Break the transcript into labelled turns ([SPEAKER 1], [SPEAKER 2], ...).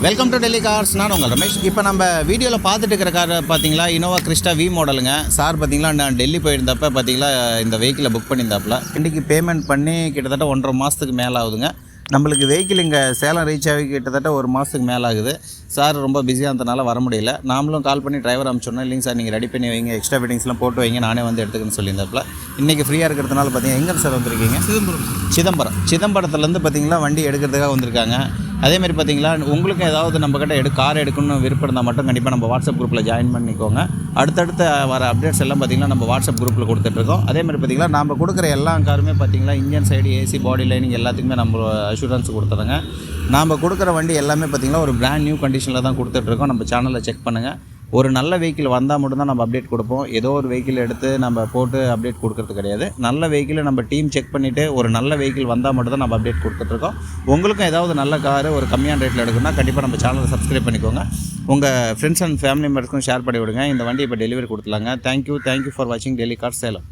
[SPEAKER 1] Welcome to Delhi cars. நான் உங்கள் ரமேஷ். இப்போ நம்ம வீடியோவில் பார்த்துட்டு இருக்கிற கார் பார்த்தீங்களா, இனோவா கிறிஸ்டா வி மாடலுங்க. சார் பார்த்தீங்களா, நான் டெல்லி போயிருந்தப்போ பார்த்தீங்களா இந்த வெஹிக்கிளை புக் பண்ணியிருந்தாப்புல. இன்றைக்கி பேமெண்ட் பண்ணி கிட்டத்தட்ட 1.5 மாதத்துக்கு மேலே ஆகுதுங்க. நம்மளுக்கு வெஹிக்கிள் இங்கே சேலம் ரீச் ஆகி கிட்டத்தட்ட 1 மாதத்துக்கு மேலே ஆகுது. சார் ரொம்ப பிஸியாக இருந்தனால வர முடியல. நாமளும் கால் பண்ணி டிரைவர் அனுப்பிச்சோன்னா, இல்லைங்க சார் நீங்கள் ரெடி பண்ணி வைங்க, எக்ஸ்ட்ரா ஃபிட்டிங்ஸ்லாம் போட்டு வைங்க, நானே வந்து எடுத்துக்கணும்னு சொல்லியிருந்தாப்புல. இன்றைக்கி ஃப்ரீயாக இருக்கிறதுனால பார்த்தீங்கன்னா எங்கே சார் வந்திருக்கீங்க? சிதம்பரத்துலேருந்து பார்த்தீங்களா வண்டி எடுக்கிறதுக்காக வந்திருக்காங்க. அதேமாதிரி பார்த்தீங்களா, உங்களுக்கு ஏதாவது நம்மக்கிட்ட கார் எடுக்கணும்னு விருப்பம் இருந்தால் மட்டும் கண்டிப்பாக நம்ம வாட்ஸ்அப் குரூப்பில் ஜாயின் பண்ணிக்கோங்க. அடுத்தடுத்து வர அப்டேட்ஸ் எல்லாம் பார்த்திங்கன்னா நம்ம வாட்ஸ்அப் குரூப்பில் கொடுத்துட்ருக்கோம். அதேமாதிரி பார்த்திங்கன்னா நம்ம கொடுக்குற எல்லா காருமே பார்த்திங்கன்னா இன்ஜின் சைடு, ஏசி, பாடி லைனிங் எல்லாத்துக்குமே நம்ம அஷூரன்ஸ் கொடுத்துருங்க. நாம் கொடுக்குற வண்டி எல்லாமே பார்த்திங்கன்னா ஒரு பிராண்ட் நியூ கண்டிஷனில் தான் கொடுத்துட்ருக்கோம். நம்ம சேனலில் செக் பண்ணுங்கள். ஒரு நல்ல வெஹிக்கிள் வந்தால் மட்டும்தான் நம்ம அப்டேட் கொடுப்போம். ஏதோ ஒரு வெஹிக்கிள் எடுத்து நம்ம போட்டு அப்டேட் கொடுக்கறது கிடையாது. நல்ல வெஹிக்கிளை நம்ம டீம் செக் பண்ணிவிட்டு ஒரு நல்ல வெஹிக்கிள் வந்தால் மட்டும்தான் நம்ம அப்டேட் கொடுத்துட்ருக்கோம். உங்களுக்கும் ஏதாவது நல்ல காரு ஒரு கம்மியான ரேட்டில் எடுக்கணும்னா கண்டிப்பாக நம்ம சேனலை சப்ஸ்கிரைப் பண்ணிக்கோங்க. உங்கள் ஃப்ரெண்ட்ஸ் அண்ட் ஃபேமிலி மெம்பர்ஸ்க்கும் ஷேர் பண்ணி விடுங்க. இந்த வண்டி இப்போ டெலிவரி கொடுத்துலாங்க. தேங்க்யூ ஃபார் வாட்சிங் டெல்லி கார்ஸ் சேலம்.